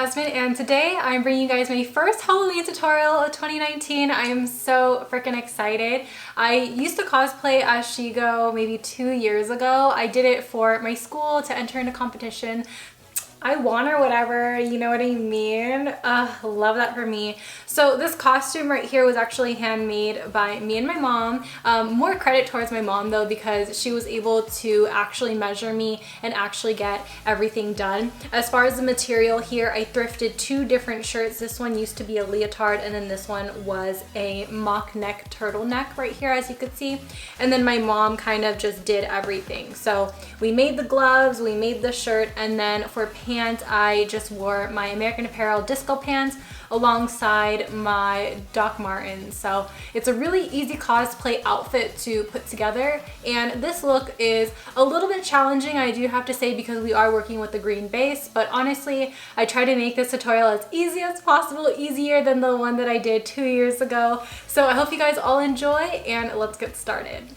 Jasmine, and today I'm bringing you guys my first Halloween tutorial of 2019. I am so freaking excited. I used to cosplay as Shego maybe 2 years ago. I did it for my school to enter into competition. I won or whatever, you know what I mean? Love that for me. So this costume right here was actually handmade by me and my mom. More credit towards my mom though, because she was able to actually measure me and actually get everything done. As far as the material here, I thrifted 2 different shirts. This one used to be a leotard, and then this one was a mock neck turtleneck right here, as you could see. And then my mom kind of just did everything. So we made the gloves, we made the shirt, and then for pants, I just wore my American Apparel disco pants alongside my Doc Martens. So it's a really easy cosplay outfit to put together, and this look is a little bit challenging, I do have to say, because we are working with the green base, but honestly I try to make this tutorial as easy as possible, easier than the one that I did 2 years ago. So I hope you guys all enjoy, and let's get started.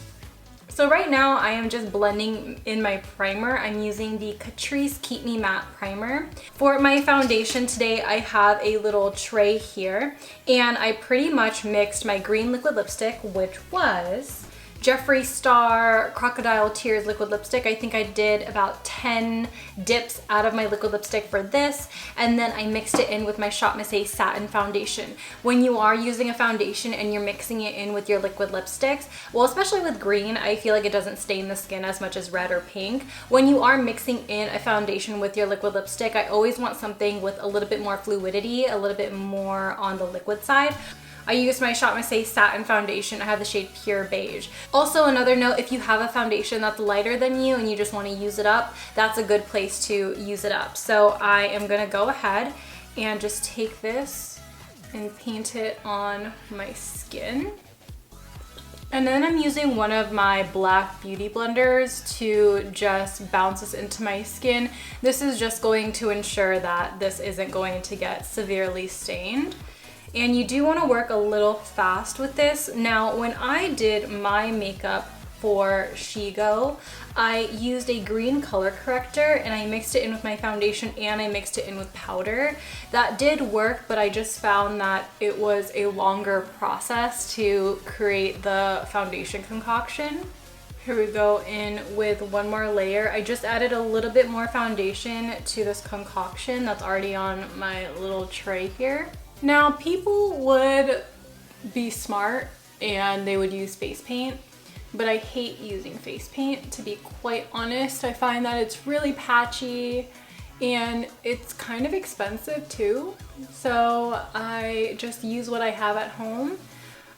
So right now I am just blending in my primer. I'm using the Catrice Keep Me Matte Primer. For my foundation today, I have a little tray here, and I pretty much mixed my green liquid lipstick, which was Jeffree Star Crocodile Tears liquid lipstick. I think I did about 10 dips out of my liquid lipstick for this, and then I mixed it in with my ShopMissA Satin Foundation. When you are using a foundation and you're mixing it in with your liquid lipsticks, well, especially with green, I feel like it doesn't stain the skin as much as red or pink. When you are mixing in a foundation with your liquid lipstick, I always want something with a little bit more fluidity, a little bit more on the liquid side. I used my ShopMissA Satin Foundation. I have the shade Pure Beige. Also, another note, if you have a foundation that's lighter than you and you just want to use it up, that's a good place to use it up. So I am going to go ahead and just take this and paint it on my skin. And then I'm using one of my black beauty blenders to just bounce this into my skin. This is just going to ensure that this isn't going to get severely stained. And you do want to work a little fast with this. Now, when I did my makeup for Shego, I used a green color corrector and I mixed it in with my foundation and I mixed it in with powder. That did work, but I just found that it was a longer process to create the foundation concoction. Here we go in with one more layer. I just added a little bit more foundation to this concoction that's already on my little tray here. Now, people would be smart and they would use face paint, but I hate using face paint, to be quite honest. I find that it's really patchy and it's kind of expensive too. So I just use what I have at home.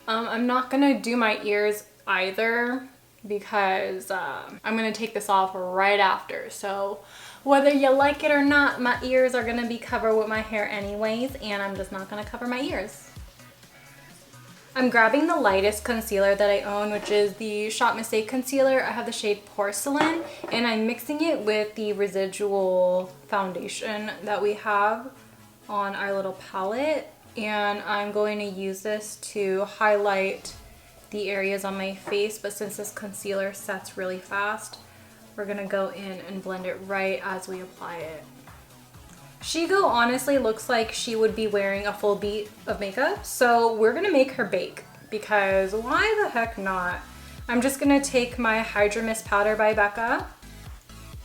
I'm not gonna do my ears either because I'm gonna take this off right after. So whether you like it or not, my ears are gonna be covered with my hair anyways, and I'm just not gonna cover my ears. I'm grabbing the lightest concealer that I own, which is the ShopMissA concealer. I have the shade Porcelain, and I'm mixing it with the residual foundation that we have on our little palette. And I'm going to use this to highlight the areas on my face, but since this concealer sets really fast, we're gonna go in and blend it right as we apply it. Shego honestly looks like she would be wearing a full beat of makeup, so we're gonna make her bake, because why the heck not? I'm just gonna take my HydraMist powder by Becca,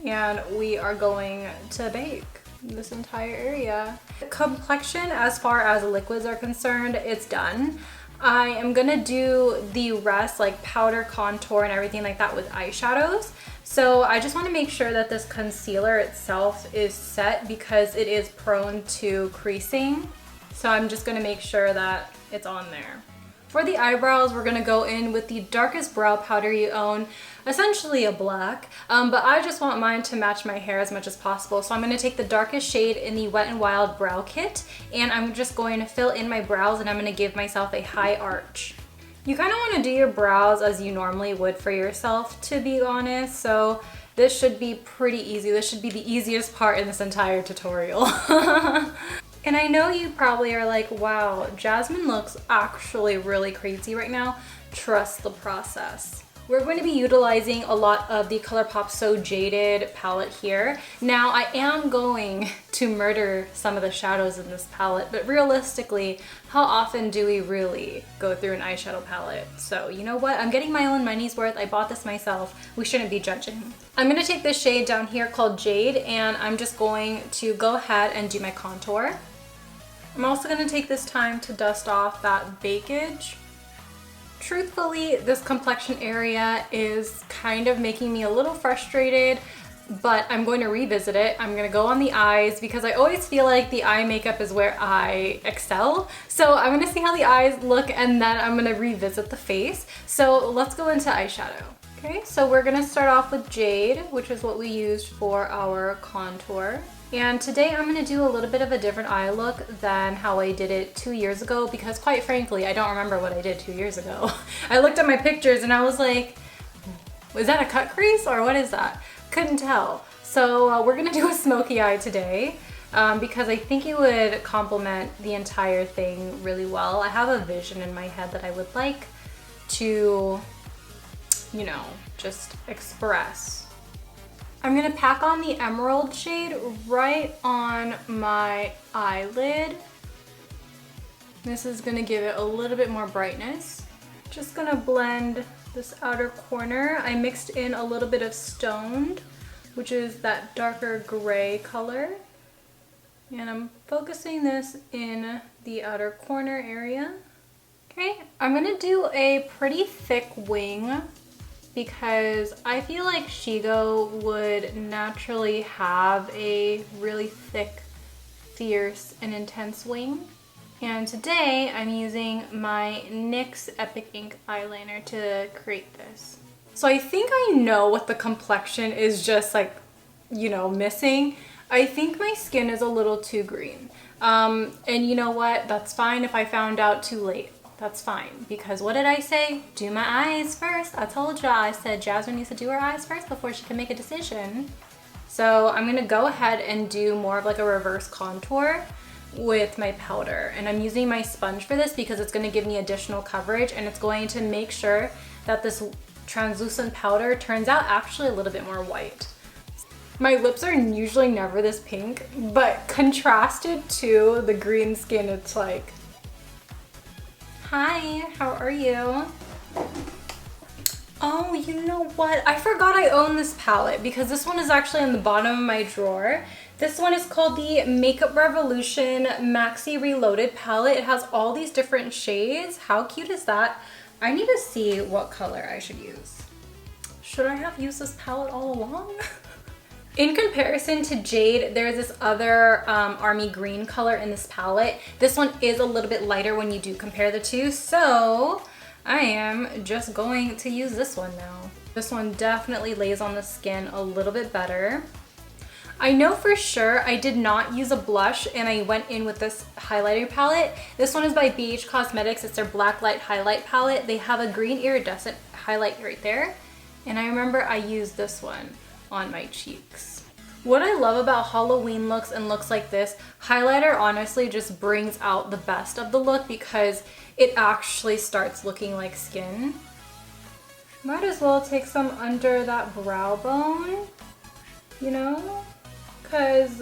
and we are going to bake this entire area. The complexion, as far as liquids are concerned, it's done. I am gonna do the rest, like powder, contour, and everything like that with eyeshadows. So I just want to make sure that this concealer itself is set because it is prone to creasing. So I'm just going to make sure that it's on there. For the eyebrows, we're going to go in with the darkest brow powder you own, essentially a black, but I just want mine to match my hair as much as possible. So I'm going to take the darkest shade in the WetnWild Brow Kit, and I'm just going to fill in my brows, and I'm going to give myself a high arch. You kind of want to do your brows as you normally would for yourself, to be honest, so this should be pretty easy. This should be the easiest part in this entire tutorial. And I know you probably are like, wow, Jasmine looks actually really crazy right now. Trust the process. we're going to be utilizing a lot of the ColourPop So Jaded palette here. Now I am going to murder some of the shadows in this palette, but realistically, how often do we really go through an eyeshadow palette? So you know what? I'm getting my own money's worth. I bought this myself. We shouldn't be judging. I'm going to take this shade down here called Jade, and I'm just going to go ahead and do my contour. I'm also going to take this time to dust off that bakage. Truthfully, this complexion area is kind of making me a little frustrated, but I'm going to revisit it. I'm going to go on the eyes because I always feel like the eye makeup is where I excel. So I'm going to see how the eyes look, and then I'm going to revisit the face. So let's go into eyeshadow. Okay, so we're going to start off with Jade, which is what we used for our contour. And today I'm going to do a little bit of a different eye look than how I did it 2 years ago, because quite frankly, I don't remember what I did 2 years ago. I looked at my pictures and I was like, was that a cut crease or what is that? Couldn't tell. So we're going to do a smoky eye today because I think it would complement the entire thing really well. I have a vision in my head that I would like to, you know, just express. I'm gonna pack on the emerald shade right on my eyelid. This is gonna give it a little bit more brightness. Just gonna blend this outer corner. I mixed in a little bit of stoned, which is that darker gray color. And I'm focusing this in the outer corner area. Okay, I'm gonna do a pretty thick wing, because I feel like Shego would naturally have a really thick, fierce, and intense wing. And today I'm using my NYX Epic Ink Eyeliner to create this. So I think I know what the complexion is just like, you know, missing. I think my skin is a little too green. And you know what? That's fine if I found out too late. That's fine, because what did I say? Do my eyes first. I told y'all, I said Jasmine needs to do her eyes first before she can make a decision. So I'm gonna go ahead and do more of like a reverse contour with my powder. And I'm using my sponge for this because it's gonna give me additional coverage, and it's going to make sure that this translucent powder turns out actually a little bit more white. My lips are usually never this pink, but contrasted to the green skin, it's like, hi, how are you? Oh, you know what? I forgot I own this palette because this one is actually in the bottom of my drawer. This one is called the Makeup Revolution Maxi Reloaded palette. It has all these different shades. How cute is that? I need to see what color I should use. Should I have used this palette all along? In comparison to Jade, there's this other army green color in this palette. This one is a little bit lighter when you do compare the two, so I am just going to use this one now. This one definitely lays on the skin a little bit better. I know for sure I did not use a blush, and I went in with this highlighter palette. This one is by Beige Cosmetics. It's their Blacklight highlight palette. They have a green iridescent highlight right there, and I remember I used this one on my cheeks. What I love about Halloween looks and looks like this, highlighter honestly just brings out the best of the look because it actually starts looking like skin. Might as well take some under that brow bone, you know? Because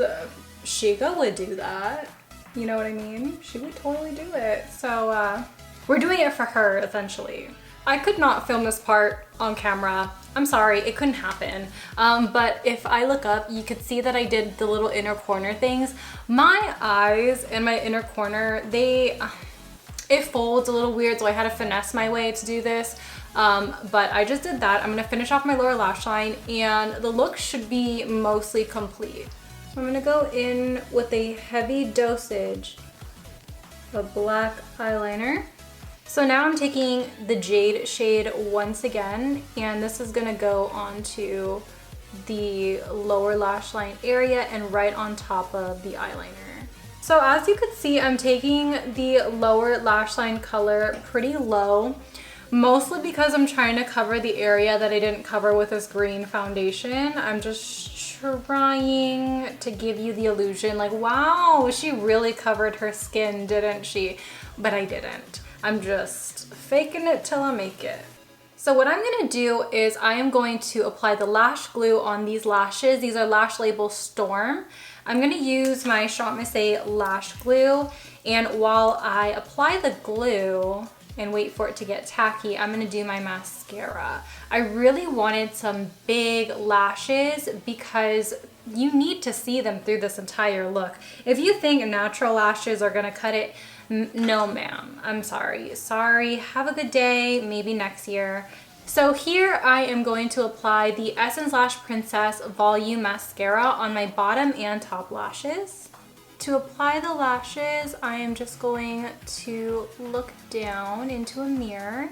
Shego would do that. You know what I mean? She would totally do it. So we're doing it for her, essentially. I could not film this part on camera. I'm sorry, it couldn't happen. But if I look up, you could see that I did the little inner corner things. My eyes and my inner corner, it folds a little weird, so I had to finesse my way to do this. But I just did that. I'm gonna finish off my lower lash line, and the look should be mostly complete. I'm gonna go in with a heavy dosage of black eyeliner. So now I'm taking the Jade shade once again, and this is gonna go onto the lower lash line area and right on top of the eyeliner. So as you could see, I'm taking the lower lash line color pretty low, mostly because I'm trying to cover the area that I didn't cover with this green foundation. I'm just trying to give you the illusion like, wow, she really covered her skin, didn't she? But I didn't. I'm just faking it till I make it. So what I'm gonna do is I am going to apply the lash glue on these lashes. These are Lash Label Storm. I'm gonna use my ShopMissA lash glue, and while I apply the glue and wait for it to get tacky, I'm gonna do my mascara. I really wanted some big lashes because you need to see them through this entire look. If you think natural lashes are gonna cut it, no ma'am, I'm sorry. Sorry, have a good day, maybe next year. So here I am going to apply the Essence Lash Princess Volume Mascara on my bottom and top lashes. To apply the lashes, I am just going to look down into a mirror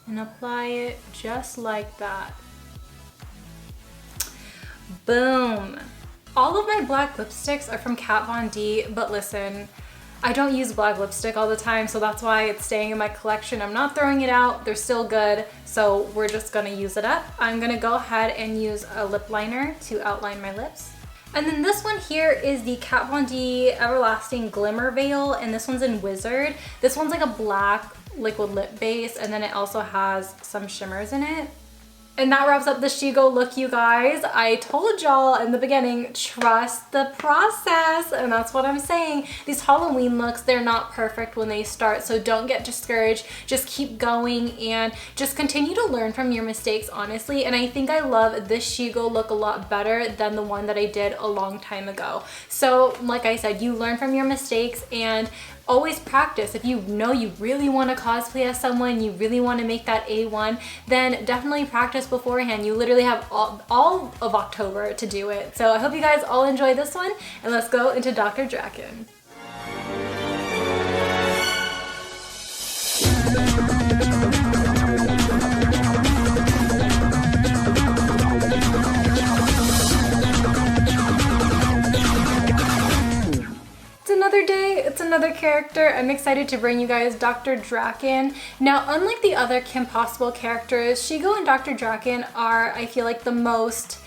and apply it just like that. Boom! All of my black lipsticks are from Kat Von D, but listen, I don't use black lipstick all the time, so that's why it's staying in my collection. I'm not throwing it out, they're still good, so we're just gonna use it up. I'm gonna go ahead and use a lip liner to outline my lips. And then this one here is the Kat Von D Everlasting Glimmer Veil, and this one's in Wizzard. This one's like a black liquid lip base, and then it also has some shimmers in it. And that wraps up the Shego look, you guys. I told y'all in the beginning, trust the process, and that's what I'm saying. These Halloween looks, they're not perfect when they start, so don't get discouraged. Just keep going and just continue to learn from your mistakes, honestly. And I think I love this Shego look a lot better than the one that I did a long time ago. So like I said, you learn from your mistakes and always practice. If you know you really want to cosplay as someone, you really want to make that A1, then definitely practice beforehand. You literally have all of October to do it. So I hope you guys all enjoy this one, and let's go into Dr. Drakken. Another day, it's another character. I'm excited to bring you guys Dr. Drakken. Now, unlike the other Kim Possible characters, Shego and Dr. Drakken are, I feel like, the most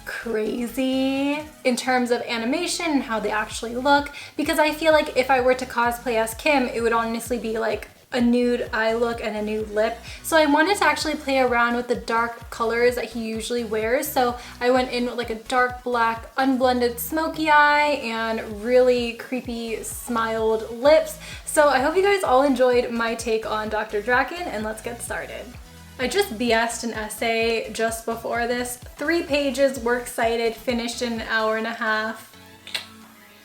crazy in terms of animation and how they actually look, because I feel like if I were to cosplay as Kim, it would honestly be like a nude eye look and a nude lip. So I wanted to actually play around with the dark colors that he usually wears. So I went in with like a dark black unblended smoky eye and really creepy smiled lips. So I hope you guys all enjoyed my take on Dr. Drakken, and let's get started. I just BS'd an essay just before this. 3 pages, works cited, finished in an hour and a half.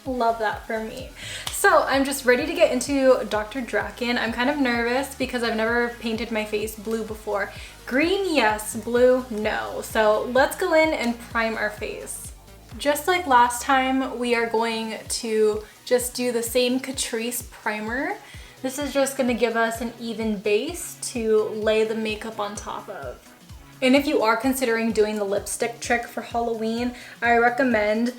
Love that for me. So I'm just ready to get into Dr. Drakken. I'm kind of nervous because I've never painted my face blue before. Green, yes. Blue, no. So let's go in and prime our face. Just like last time, we are going to just do the same Catrice primer. This is just going to give us an even base to lay the makeup on top of. And if you are considering doing the lipstick trick for Halloween, I recommend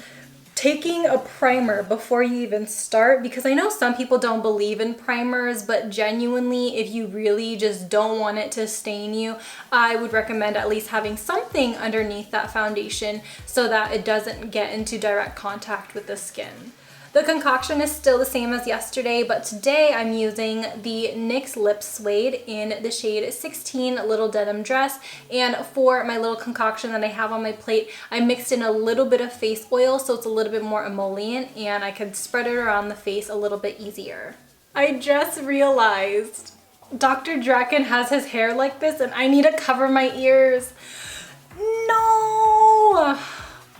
taking a primer before you even start, because I know some people don't believe in primers, but genuinely, if you really just don't want it to stain you, I would recommend at least having something underneath that foundation so that it doesn't get into direct contact with the skin. The concoction is still the same as yesterday, but today I'm using the NYX Lip Suede in the shade 16 Little Denim Dress. And for my little concoction that I have on my plate, I mixed in a little bit of face oil so it's a little bit more emollient and I can spread it around the face a little bit easier. I just realized Dr. Drakken has his hair like this and I need to cover my ears. No!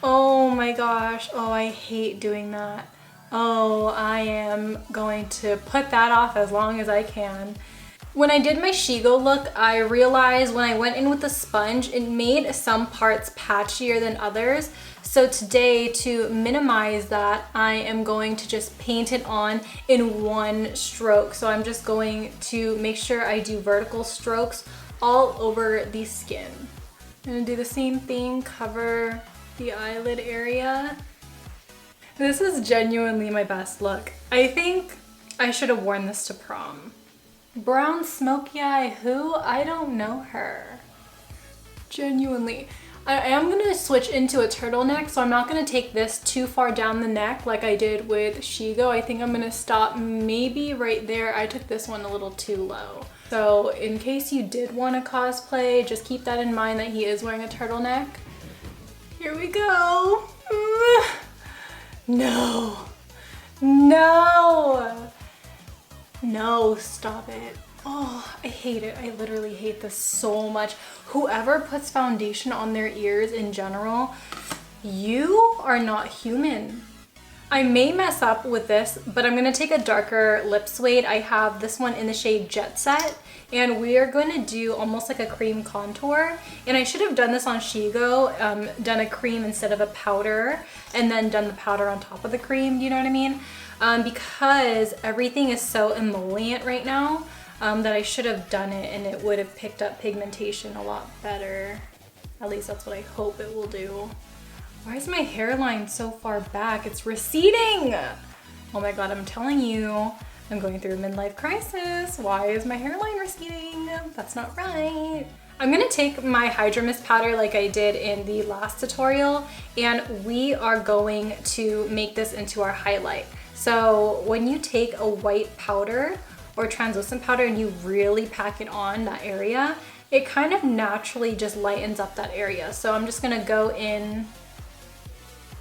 Oh my gosh. Oh, I hate doing that. Oh, I am going to put that off as long as I can. When I did my Shego look, I realized when I went in with the sponge, it made some parts patchier than others. So today, to minimize that, I am going to just paint it on in one stroke. So I'm just going to make sure I do vertical strokes all over the skin. I'm gonna do the same thing, cover the eyelid area. This is genuinely my best look. I think I should have worn this to prom. Brown smoky eye, who? I don't know her. Genuinely. I am gonna switch into a turtleneck, so I'm not gonna take this too far down the neck like I did with Shego. I think I'm gonna stop maybe right there. I took this one a little too low. So in case you did want to cosplay, just keep that in mind that he is wearing a turtleneck. Here we go. No. No. No, stop it. Oh, I hate it. I literally hate this so much. Whoever puts foundation on their ears in general, you are not human. I may mess up with this, but I'm gonna take a darker lip suede. I have this one in the shade Jet Set, and we are going to do almost like a cream contour. And I should have done this on Shego, done a cream instead of a powder, and then done the powder on top of the cream, do you know what I mean? Because everything is so emollient right now, that I should have done it and it would have picked up pigmentation a lot better. At least that's what I hope it will do. Why is my hairline so far back? It's receding! Oh my god, I'm telling you, I'm going through a midlife crisis. Why is my hairline receding? That's not right. I'm gonna take my HydraMist powder like I did in the last tutorial, and we are going to make this into our highlight. So when you take a white powder or translucent powder and you really pack it on that area, it kind of naturally just lightens up that area. So I'm just gonna go in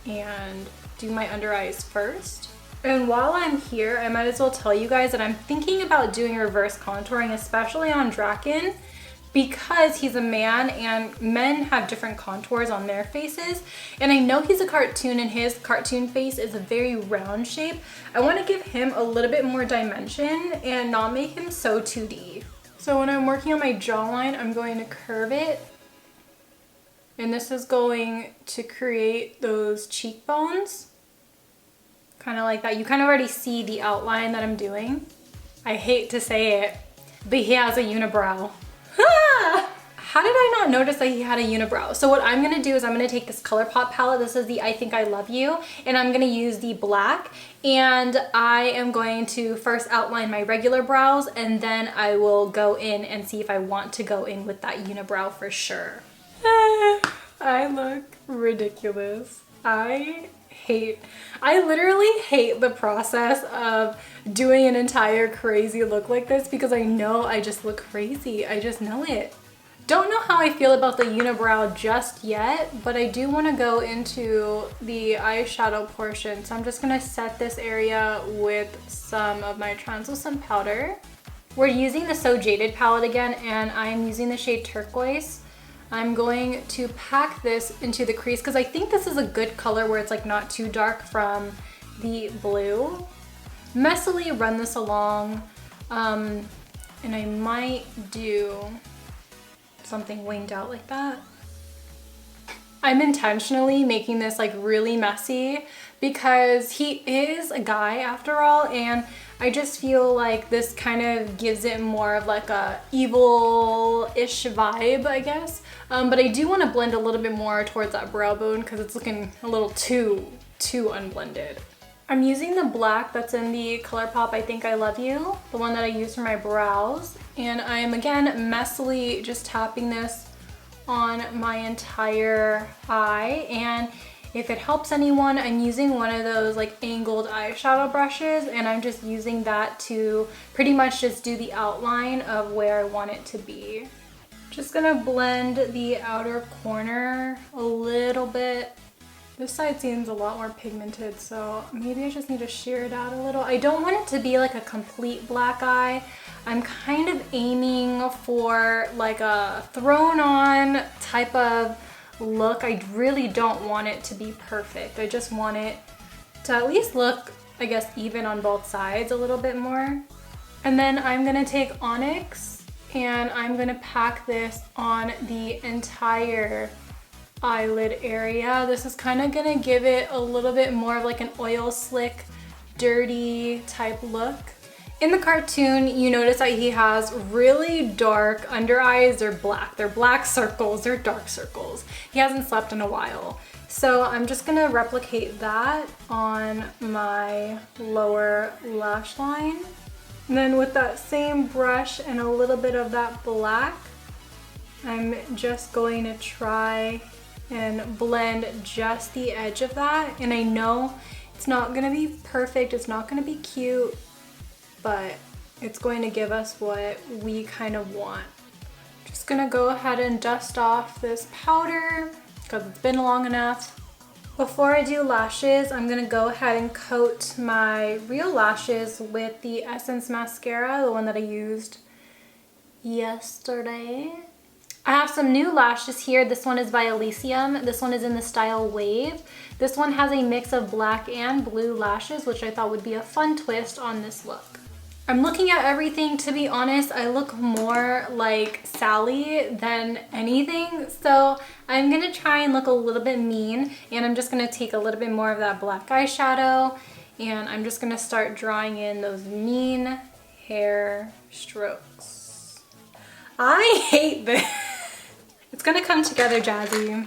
and do my under eyes first. And while I'm here, I might as well tell you guys that I'm thinking about doing reverse contouring, especially on Drakken, because he's a man and men have different contours on their faces. And I know he's a cartoon and his cartoon face is a very round shape. I want to give him a little bit more dimension and not make him so 2D. So when I'm working on my jawline, I'm going to curve it. And this is going to create those cheekbones. Kind of like that. You kind of already see the outline that I'm doing. I hate to say it, but he has a unibrow. How did I not notice that he had a unibrow? So what I'm gonna do is I'm gonna take this ColourPop palette. This is the I Think I Love You, and I'm gonna use the black, and I am going to first outline my regular brows, and then I will go in and see if I want to go in with that unibrow for sure. I look ridiculous. I literally hate the process of doing an entire crazy look like this because I know I just look crazy. I just know it. Don't know how I feel about the unibrow just yet, but I do want to go into the eyeshadow portion. So I'm just going to set this area with some of my translucent powder. We're using the So Jaded palette again, and I'm using the shade Turquoise. I'm going to pack this into the crease because I think this is a good color where it's like not too dark from the blue. Messily run this along, and I might do something winged out like that. I'm intentionally making this like really messy because he is a guy after all, and I just feel like this kind of gives it more of like a evil-ish vibe, I guess. But I do want to blend a little bit more towards that brow bone because it's looking a little too unblended. I'm using the black that's in the ColourPop I Think I Love You, the one that I use for my brows. And I'm again messily just tapping this on my entire eye. And if it helps anyone, I'm using one of those like angled eyeshadow brushes, and I'm just using that to pretty much just do the outline of where I want it to be. Just gonna blend the outer corner a little bit. This side seems a lot more pigmented, so maybe I just need to sheer it out a little. I don't want it to be like a complete black eye. I'm kind of aiming for like a thrown on type of look. I really don't want it to be perfect. I just want it to at least look, I guess, even on both sides a little bit more. And then I'm gonna take NYX and I'm gonna pack this on the entire eyelid area. This is kind of gonna give it a little bit more of like an oil slick, dirty type look. In the cartoon, you notice that he has really dark under eyes. They're black. They're black circles. They're dark circles. He hasn't slept in a while. So I'm just gonna replicate that on my lower lash line. And then with that same brush and a little bit of that black, I'm just going to try and blend just the edge of that. And I know it's not gonna be perfect, it's not gonna be cute, but it's going to give us what we kind of want. Just gonna go ahead and dust off this powder because it's been long enough. Before I do lashes, I'm gonna go ahead and coat my real lashes with the Essence mascara, the one that I used yesterday. I have some new lashes here. This one is by Elysium. This one is in the style Wave. This one has a mix of black and blue lashes, which I thought would be a fun twist on this look. I'm looking at everything. To be honest, I look more like Sally than anything. So I'm gonna try and look a little bit mean, and I'm just gonna take a little bit more of that black eyeshadow, and I'm just gonna start drawing in those mean hair strokes. I hate this. It's gonna come together, Jazzy.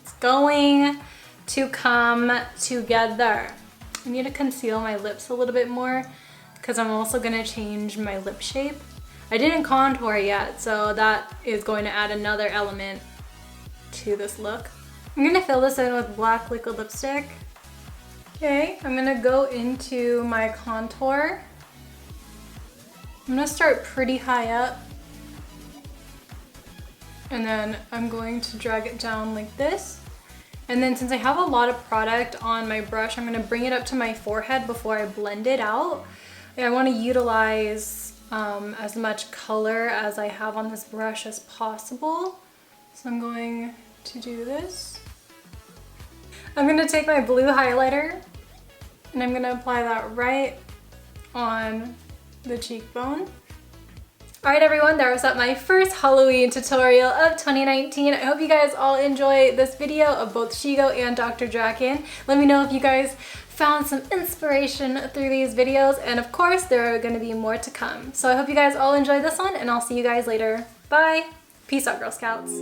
It's going to come together. I need to conceal my lips a little bit more because I'm also gonna change my lip shape. I didn't contour yet, so that is going to add another element to this look. I'm gonna fill this in with black liquid lipstick. Okay, I'm gonna go into my contour. I'm gonna start pretty high up, and then I'm going to drag it down like this. And then since I have a lot of product on my brush, I'm gonna bring it up to my forehead before I blend it out. I wanna utilize as much color as I have on this brush as possible. So I'm going to do this. I'm gonna take my blue highlighter and I'm gonna apply that right on the cheekbone. Alright everyone, that was my first Halloween tutorial of 2019. I hope you guys all enjoy this video of both Shego and Dr. Drakken. Let me know if you guys found some inspiration through these videos, and of course there are going to be more to come. So I hope you guys all enjoyed this one, and I'll see you guys later. Bye! Peace out, Girl Scouts.